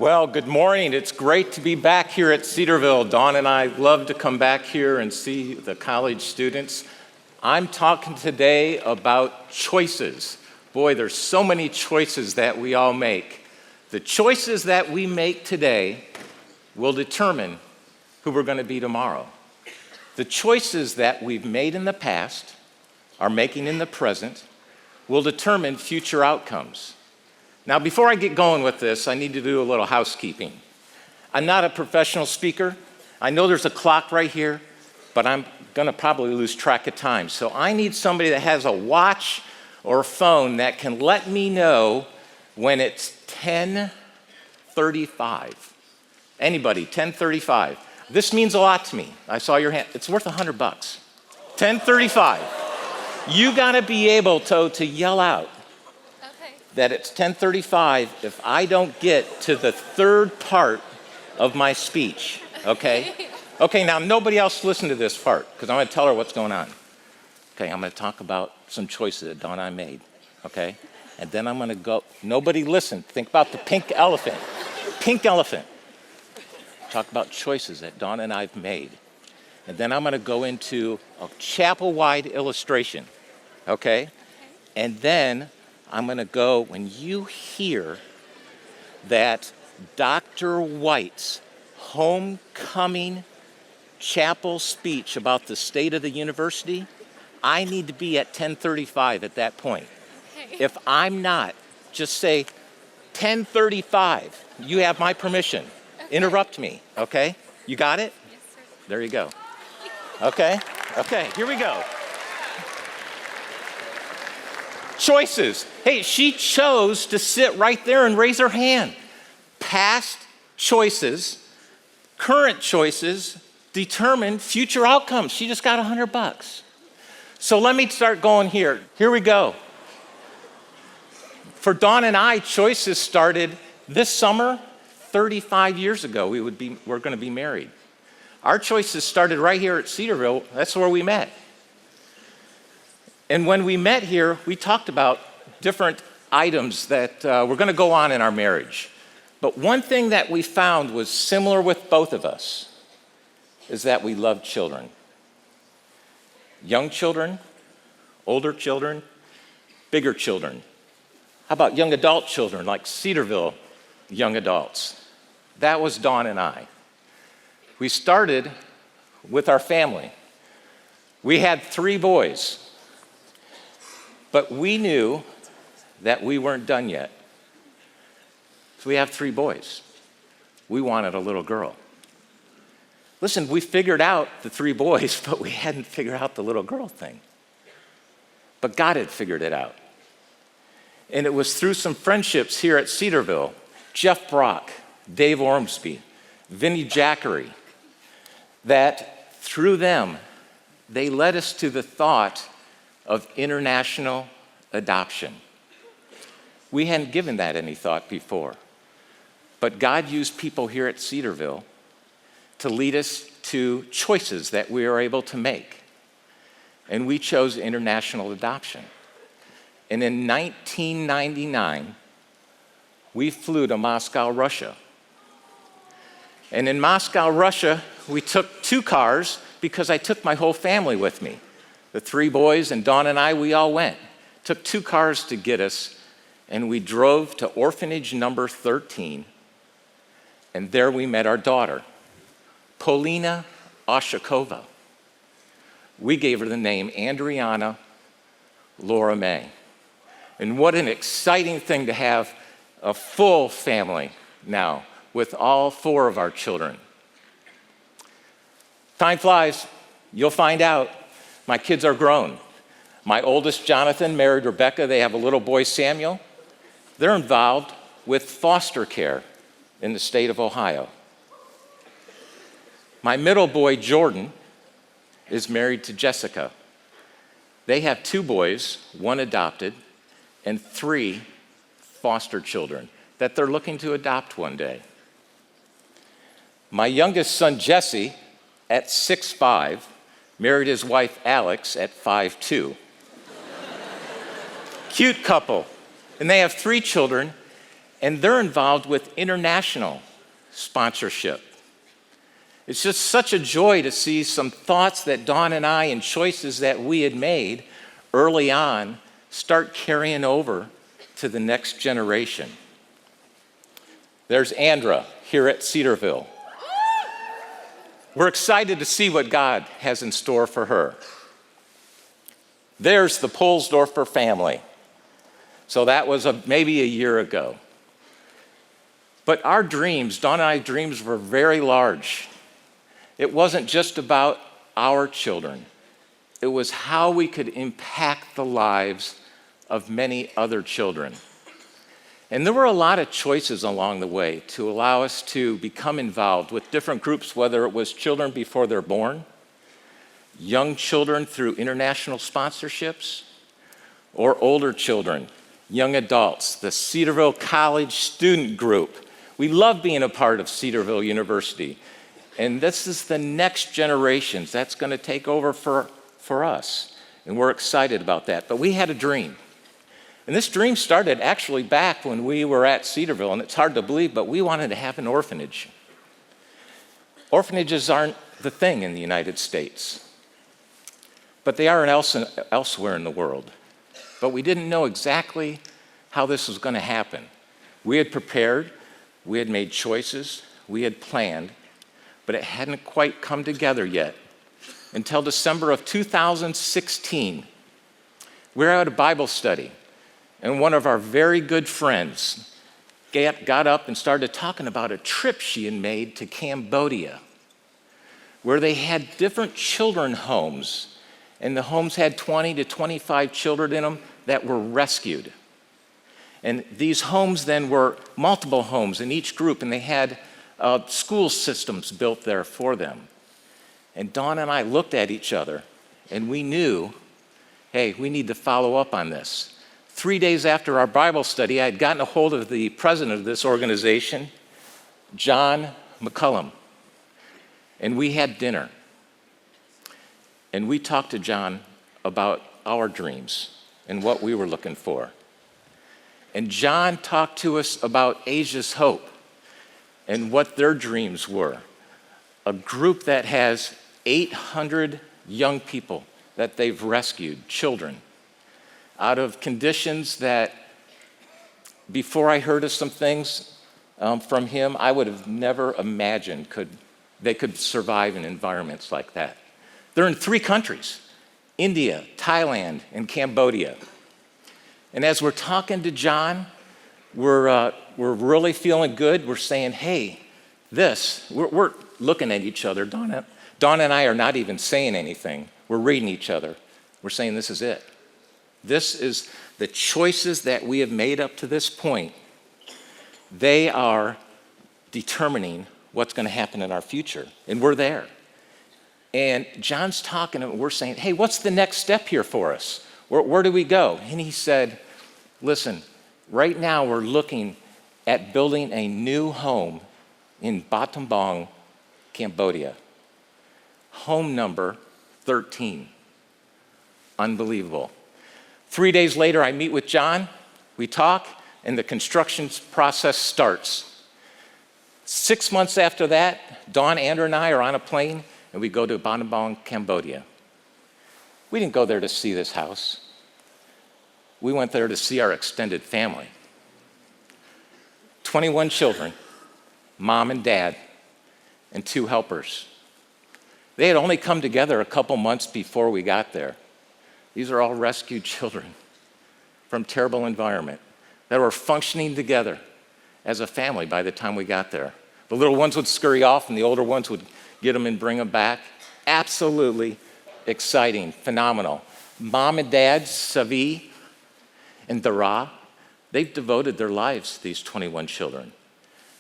Well, good morning. It's great to be back here at Cedarville. Dawn and I love to come back here and see the college students. I'm talking today about choices. Boy, there's so many choices that we all make. The choices that we make today will determine who we're going to be tomorrow. The choices that we've made in the past, are making in the present, will determine future outcomes. Now, before I get going with this, I need to do a little housekeeping. I'm not a professional speaker. I know there's a clock right here, but I'm going to probably lose track of time. So I need somebody that has a watch or a phone that can let me know when it's 10:35. Anybody, 10:35. This means a lot to me. I saw your hand. It's worth $100. 10:35. You got to be able to yell out that it's 10:35 if I don't get to the third part of my speech, okay? Okay, now nobody else listen to this part, because I'm going to tell her what's going on. Okay, I'm going to talk about some choices that Dawn and I made, okay? And then I'm going to go, nobody listen, think about the pink elephant. Pink elephant. Talk about choices that Dawn and I've made. And then I'm going to go into a chapel-wide illustration, okay? And then I'm going to go, when you hear that Dr. White's homecoming chapel speech about the state of the university, I need to be at 10:35 at that point. Okay. If I'm not, just say 10:35. You have my permission. Okay. Interrupt me, okay? You got it? Yes, sir. There you go. Okay, here we go. Choices. Hey, she chose to sit right there and raise her hand. Past choices, current choices determine future outcomes. She just got $100. So let me start going here. Here we go. For Dawn and I, choices started this summer, 35 years ago. We're going to be married. Our choices started right here at Cedarville. That's where we met. And when we met here, we talked about different items that were going to go on in our marriage. But one thing that we found was similar with both of us is that we love children. Young children, older children, bigger children. How about young adult children like Cedarville young adults? That was Dawn and I. We started with our family. We had 3 boys. But we knew that we weren't done yet. So we have 3 boys. We wanted a little girl. Listen, we figured out the 3 boys, but we hadn't figured out the little girl thing. But God had figured it out. And it was through some friendships here at Cedarville, Jeff Brock, Dave Ormsby, Vinnie Jackery, that through them, they led us to the thought of international adoption. We hadn't given that any thought before, but God used people here at Cedarville to lead us to choices that we were able to make, and we chose international adoption. And in 1999, we flew to Moscow, Russia. And in Moscow, Russia, we took 2 cars because I took my whole family with me. The 3 boys and Dawn and I, we all went. Took 2 cars to get us, and we drove to orphanage number 13. And there we met our daughter, Polina Oshakova. We gave her the name Andriana Laura May. And what an exciting thing to have a full family now with all 4 of our children. Time flies. You'll find out. My kids are grown. My oldest, Jonathan, married Rebecca. They have a little boy, Samuel. They're involved with foster care in the state of Ohio. My middle boy, Jordan, is married to Jessica. They have 2 boys, 1 adopted, and 3 foster children that they're looking to adopt one day. My youngest son, Jesse, at 6'5", married his wife, Alex, at 5'2". Cute couple. And they have 3 children, and they're involved with international sponsorship. It's just such a joy to see some thoughts that Dawn and I and choices that we had made early on start carrying over to the next generation. There's Andra here at Cedarville. We're excited to see what God has in store for her. There's the Polsdorfer family. So that was maybe a year ago. But our dreams, Dawn and I's dreams, were very large. It wasn't just about our children. It was how we could impact the lives of many other children. And there were a lot of choices along the way to allow us to become involved with different groups, whether it was children before they're born, young children through international sponsorships, or older children, young adults, the Cedarville College Student Group. We love being a part of Cedarville University. And this is the next generation that's going to take over for us. And we're excited about that. But we had a dream. And this dream started actually back when we were at Cedarville. And it's hard to believe, but we wanted to have an orphanage. Orphanages aren't the thing in the United States. But they are elsewhere in the world. But we didn't know exactly how this was going to happen. We had prepared, we had made choices, we had planned, but it hadn't quite come together yet until December of 2016. We were at a Bible study, and one of our very good friends got up and started talking about a trip she had made to Cambodia, where they had different children homes, and the homes had 20 to 25 children in them that were rescued. And these homes then were multiple homes in each group, and they had school systems built there for them. And Dawn and I looked at each other, and we knew, hey, we need to follow up on this. 3 days after our Bible study, I had gotten a hold of the president of this organization, John McCullum, and we had dinner. And we talked to John about our dreams and what we were looking for. And John talked to us about Asia's Hope and what their dreams were. A group that has 800 young people that they've rescued, children, out of conditions that before I heard of some things from him, I would have never imagined they could survive in environments like that. They're in 3 countries, India, Thailand, and Cambodia. And as we're talking to John, we're really feeling good. We're saying, hey, we're looking at each other. Dawn and I are not even saying anything. We're reading each other. We're saying this is it. This is the choices that we have made up to this point. They are determining what's going to happen in our future. And we're there. And John's talking, and we're saying, hey, what's the next step here for us? Where do we go? And he said, listen, right now we're looking at building a new home in Battambang, Cambodia. Home number 13. Unbelievable. 3 days later, I meet with John, we talk, and the construction process starts. 6 months after that, Dawn, Andrew, and I are on a plane, and we go to Battambang, Cambodia. We didn't go there to see this house. We went there to see our extended family. 21 children, mom and dad, and 2 helpers. They had only come together a couple months before we got there. These are all rescued children from terrible environment that were functioning together as a family by the time we got there. The little ones would scurry off, and the older ones would get them and bring them back. Absolutely exciting, phenomenal. Mom and dad, Savi and Dara, they've devoted their lives to these 21 children.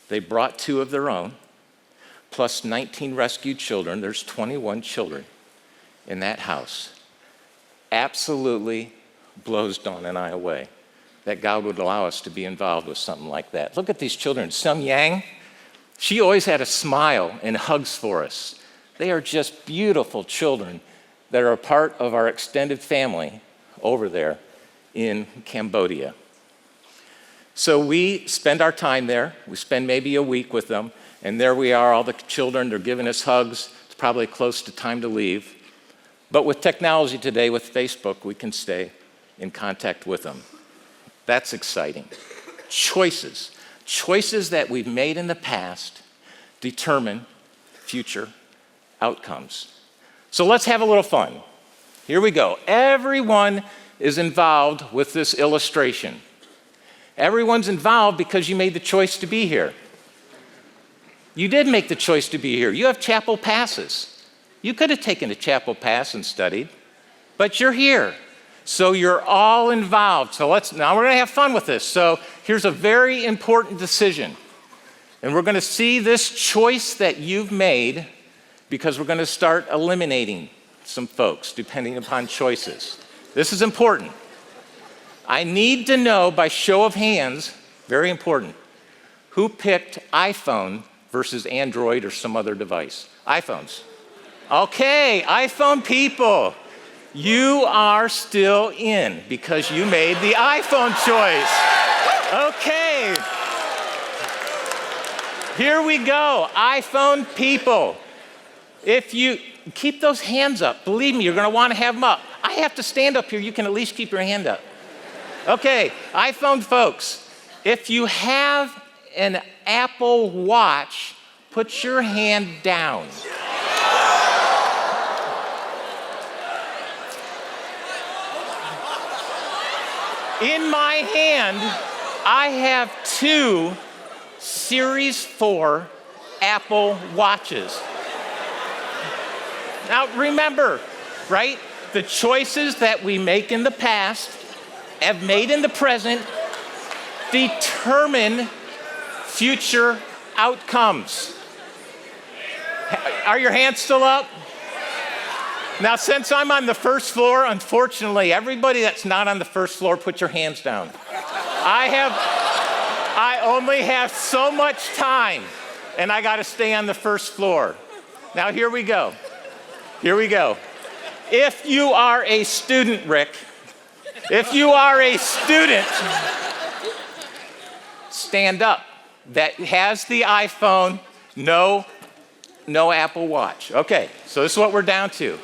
They brought 2 of their own, plus 19 rescued children. There's 21 children in that house. Absolutely blows Dawn and I away that God would allow us to be involved with something like that. Look at these children. Sum Yang, she always had a smile and hugs for us. They are just beautiful children that are a part of our extended family over there in Cambodia. So we spend our time there. We spend maybe a week with them, and there we are, all the children, they're giving us hugs. It's probably close to time to leave. But with technology today, with Facebook, we can stay in contact with them. That's exciting. Choices. Choices that we've made in the past determine future outcomes. So let's have a little fun. Here we go. Everyone is involved with this illustration. Everyone's involved because you made the choice to be here. You did make the choice to be here. You have chapel passes. You could have taken a chapel pass and studied, but you're here. So you're all involved. So now we're going to have fun with this. So here's a very important decision. And we're going to see this choice that you've made because we're going to start eliminating some folks depending upon choices. This is important. I need to know by show of hands, very important, who picked iPhone versus Android or some other device? iPhones. Okay, iPhone people, you are still in because you made the iPhone choice. Okay. Here we go, iPhone people. If you keep those hands up, believe me, you're going to want to have them up. I have to stand up here, you can at least keep your hand up. Okay, iPhone folks, if you have an Apple Watch, put your hand down. In my hand, I have 2 Series 4 Apple Watches. Now remember, right? The choices that we make in the past, have made in the present, determine future outcomes. Are your hands still up? Now, since I'm on the first floor, unfortunately, everybody that's not on the first floor, put your hands down. I only have so much time, and I got to stay on the first floor. Now, here we go. Here we go. If you are a student, Rick, if you are a student, stand up. That has the iPhone, no Apple Watch. Okay, so this is what we're down to.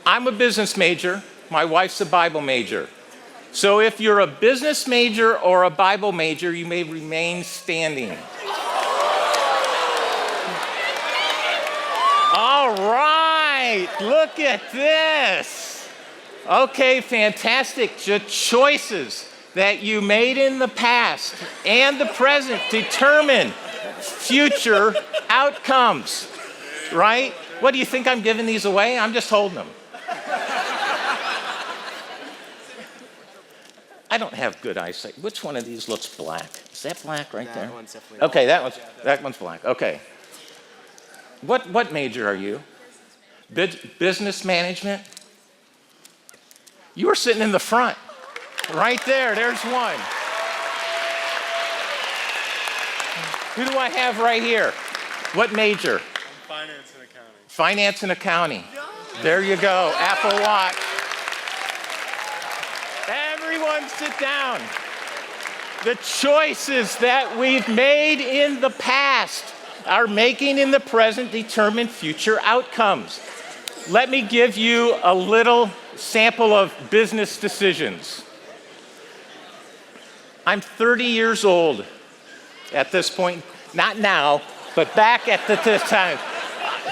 I'm a business major. My wife's a Bible major. So if you're a business major or a Bible major, you may remain standing. All right, look at this. Okay, fantastic. The choices that you made in the past and the present determine future outcomes, right? What do you think I'm giving these away? I'm just holding them. I don't have good eyesight. Which one of these looks black? Is that black right there? That one's definitely okay, that one's black. Okay. What major are you? Business management? You were sitting in the front. Right there, there's one. Who do I have right here? What major? Finance and accounting. Finance and accounting. There you go, Apple Watch. Everyone sit down. The choices that we've made in the past are making in the present determine future outcomes. Let me give you a little sample of business decisions. I'm 30 years old at this point, not now, but back at this time.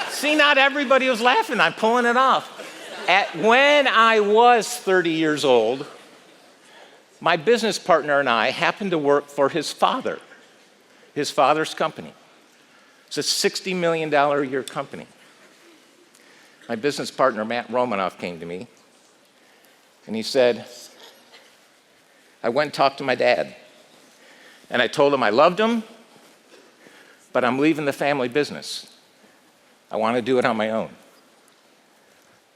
See, not everybody was laughing, I'm pulling it off. When I was 30 years old, my business partner and I happened to work for his father's company. It's a $60 million a year company. My business partner, Matt Romanoff, came to me and he said, I went and talked to my dad and I told him I loved him, but I'm leaving the family business. I want to do it on my own.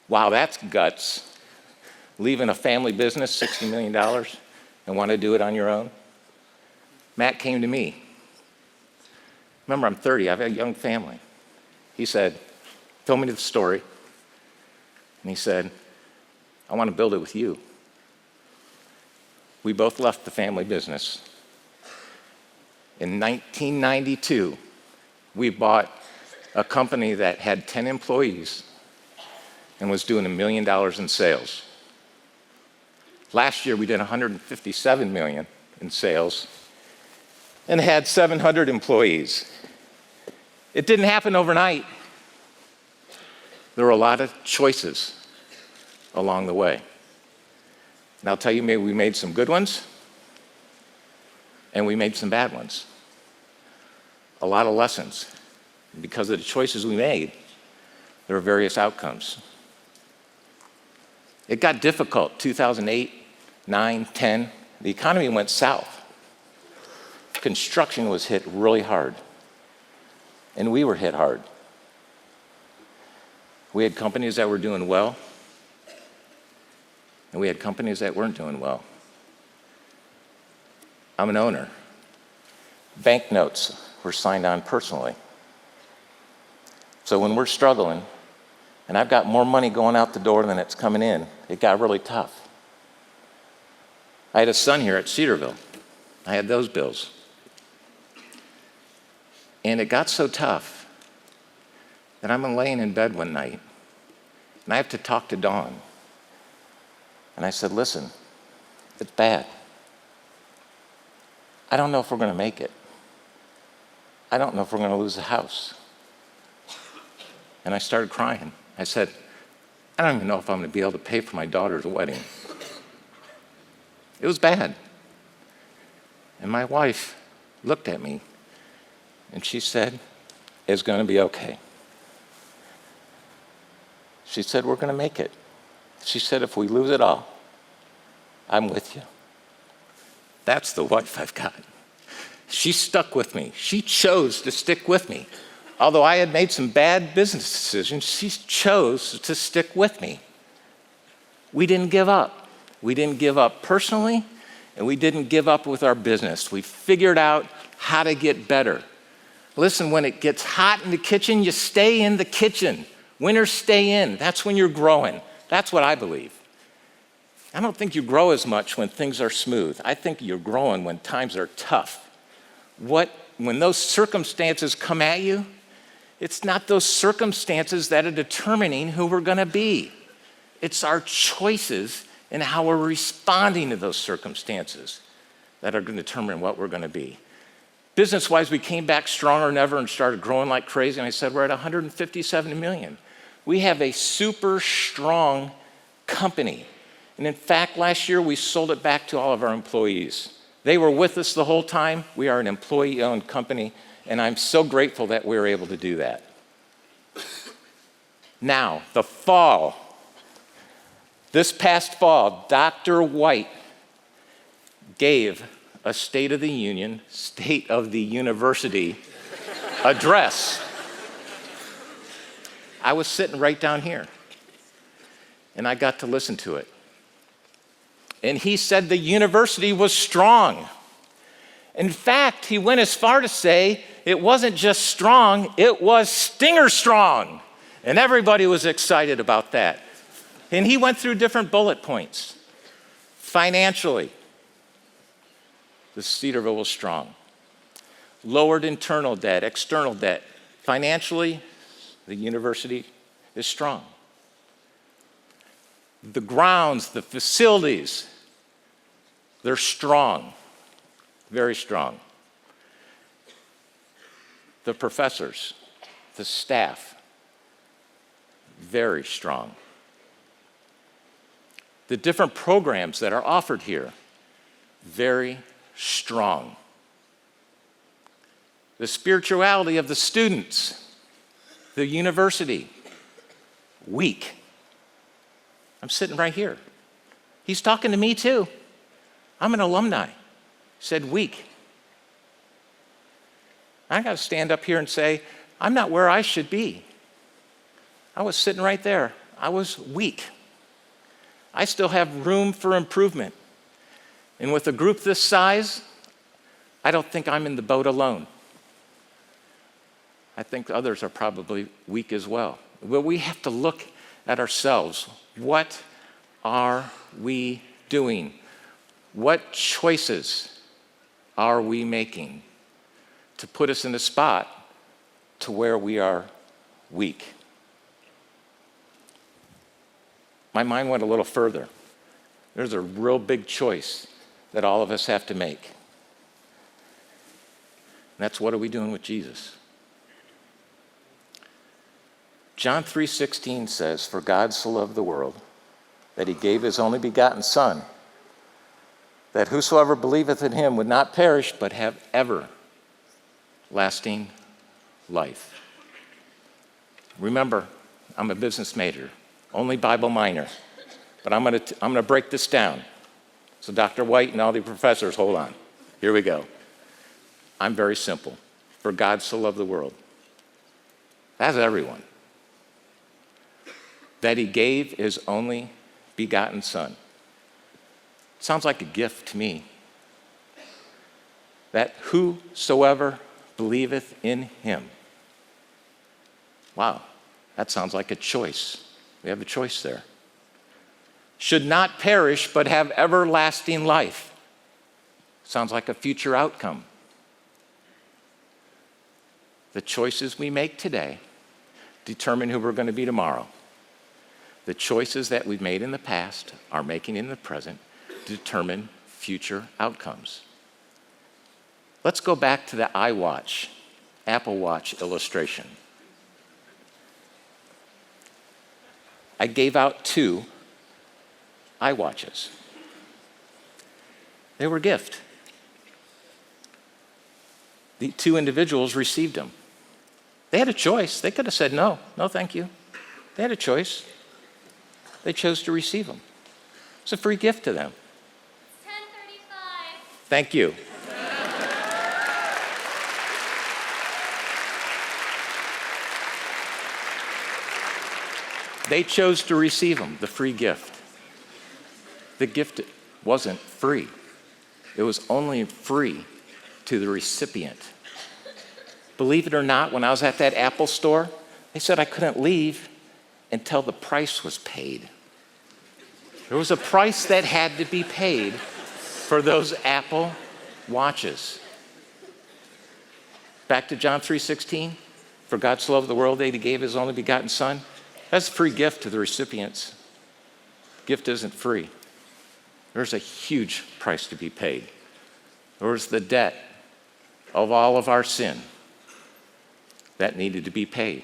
Wow, that's guts. Leaving a family business, $60 million, and want to do it on your own? Matt came to me. Remember, I'm 30, I have a young family. He said, told me the story, and he said, I want to build it with you. We both left the family business, In 1992, we bought a company that had 10 employees and was doing $1 million in sales. Last year, we did $157 million in sales and had 700 employees. It didn't happen overnight. There were a lot of choices along the way. And I'll tell you, maybe we made some good ones, and we made some bad ones. A lot of lessons. Because of the choices we made, there were various outcomes. It got difficult, 2008, 9, 10. The economy went south. Construction was hit really hard, and we were hit hard. We had companies that were doing well, and we had companies that weren't doing well. I'm an owner. Banknotes were signed on personally. So when we're struggling, and I've got more money going out the door than it's coming in, it got really tough. I had a son here at Cedarville. I had those bills. And it got so tough that I'm laying in bed one night, and I have to talk to Dawn. And I said, listen, it's bad. I don't know if we're going to make it. I don't know if we're going to lose the house. And I started crying. I said, I don't even know if I'm going to be able to pay for my daughter's wedding. It was bad. And my wife looked at me, and she said, it's going to be okay. She said, we're going to make it. She said, if we lose it all, I'm with you. That's the wife I've got. She stuck with me. She chose to stick with me. Although I had made some bad business decisions, she chose to stick with me. We didn't give up. We didn't give up personally, and we didn't give up with our business. We figured out how to get better. Listen, when it gets hot in the kitchen, you stay in the kitchen. Winners stay in. That's when you're growing. That's what I believe. I don't think you grow as much when things are smooth. I think you're growing when times are tough. When those circumstances come at you, it's not those circumstances that are determining who we're going to be. It's our choices and how we're responding to those circumstances that are going to determine what we're going to be. Business-wise, we came back stronger than ever and started growing like crazy. And I said, we're at 157 million. We have a super strong company. And in fact, last year, we sold it back to all of our employees. They were with us the whole time. We are an employee-owned company, and I'm so grateful that we were able to do that. Now, the fall. This past fall, Dr. White gave a State of the Union, State of the University address. I was sitting right down here, and I got to listen to it. And he said the university was strong. In fact, he went as far to say it wasn't just strong, it was stinger strong. And everybody was excited about that. And he went through different bullet points. Financially, the Cedarville was strong. Lowered internal debt, external debt. Financially, the university is strong. The grounds, the facilities, they're strong, very strong. The professors, the staff, very strong. The different programs that are offered here, very strong. The spirituality of the students, the university, weak. I'm sitting right here. He's talking to me too. I'm an alumni. Said weak. I got to stand up here and say, I'm not where I should be. I was sitting right there. I was weak. I still have room for improvement. And with a group this size, I don't think I'm in the boat alone. I think others are probably weak as well. But we have to look at ourselves. What are we doing? What choices are we making? to put us in a spot to where we are weak. My mind went a little further. There's a real big choice that all of us have to make. And that's, what are we doing with Jesus? John 3:16 says, "For God so loved the world that he gave his only begotten Son, that whosoever believeth in him would not perish, but have everlasting life." Remember, I'm a business major, only Bible minor, but I'm going to break this down. So Dr. White and all the professors, hold on. Here we go. I'm very simple. For God so loved the world. That's everyone. That he gave his only begotten Son. Sounds like a gift to me. That whosoever believeth in him. Wow, that sounds like a choice. We have a choice there. Should not perish, but have everlasting life. Sounds like a future outcome. The choices we make today determine who we're going to be tomorrow. The choices that we've made in the past, are making in the present, determine future outcomes. Let's go back to the iWatch, Apple Watch illustration. I gave out 2 iWatches. They were a gift. The 2 individuals received them. They had a choice. They could have said no thank you. They had a choice. They chose to receive them. It's a free gift to them. 10:35. Thank you. They chose to receive them, the free gift. The gift wasn't free. It was only free to the recipient. Believe it or not, when I was at that Apple store, they said I couldn't leave until the price was paid. There was a price that had to be paid for those Apple watches. Back to John 3:16, "For God so loved the world that he gave his only begotten Son." That's a free gift to the recipients. Gift isn't free. There's a huge price to be paid. There's the debt of all of our sin that needed to be paid.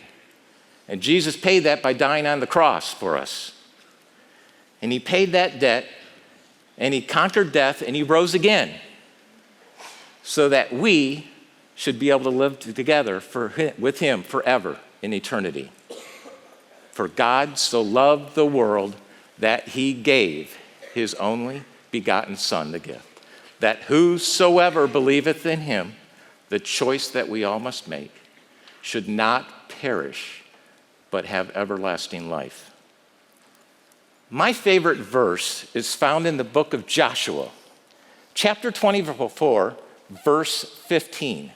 And Jesus paid that by dying on the cross for us. And he paid that debt, and he conquered death, and he rose again so that we should be able to live together with him forever in eternity. For God so loved the world that he gave his only begotten Son, the gift, that whosoever believeth in him, the choice that we all must make, should not perish, but have everlasting life. My favorite verse is found in the book of Joshua, chapter 24, verse 15.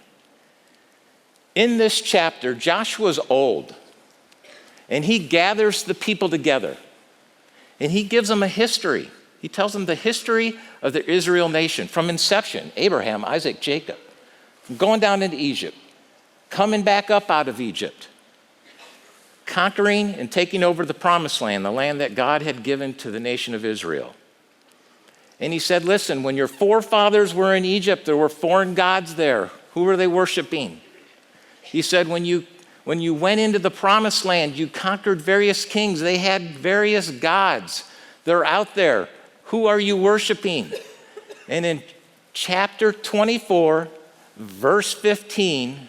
In this chapter, Joshua's old, and he gathers the people together, and he gives them a history. He tells them the history of the Israel nation from inception, Abraham, Isaac, Jacob, from going down into Egypt, coming back up out of Egypt, conquering and taking over the promised land, the land that God had given to the nation of Israel. And he said, listen, when your forefathers were in Egypt, there were foreign gods there. Who were they worshiping? He said, when you went into the promised land, you conquered various kings. They had various gods. They're out there. Who are you worshiping? And in chapter 24, verse 15,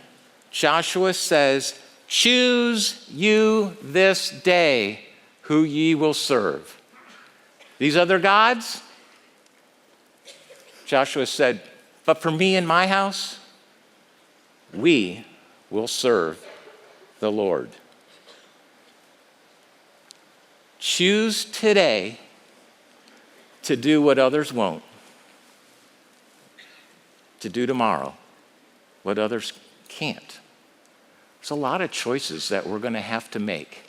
Joshua says, choose you this day who ye will serve. These other gods? Joshua said, but for me and my house, we will serve the Lord. Choose today to do what others won't, to do tomorrow what others can't. There's a lot of choices that we're going to have to make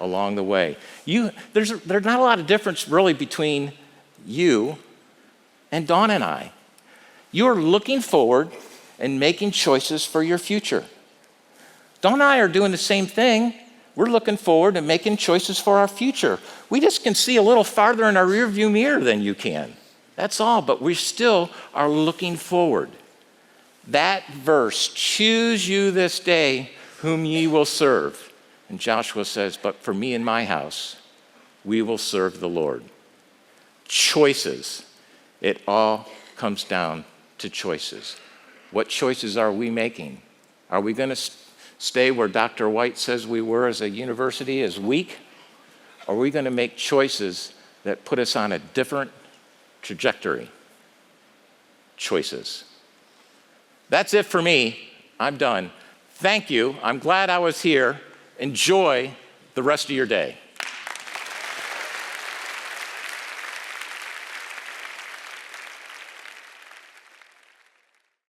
along the way. There's not a lot of difference really between you and Dawn and I. You're looking forward and making choices for your future. Dawn and I are doing the same thing. We're looking forward and making choices for our future. We just can see a little farther in our rearview mirror than you can. That's all, but we still are looking forward. That verse, choose you this day whom ye will serve. And Joshua says, but for me and my house, we will serve the Lord. Choices. It all comes down to choices. What choices are we making? Are we going to stay where Dr. White says we were as a university, as weak? Or are we going to make choices that put us on a different trajectory? Choices. That's it for me. I'm done. Thank you. I'm glad I was here. Enjoy the rest of your day.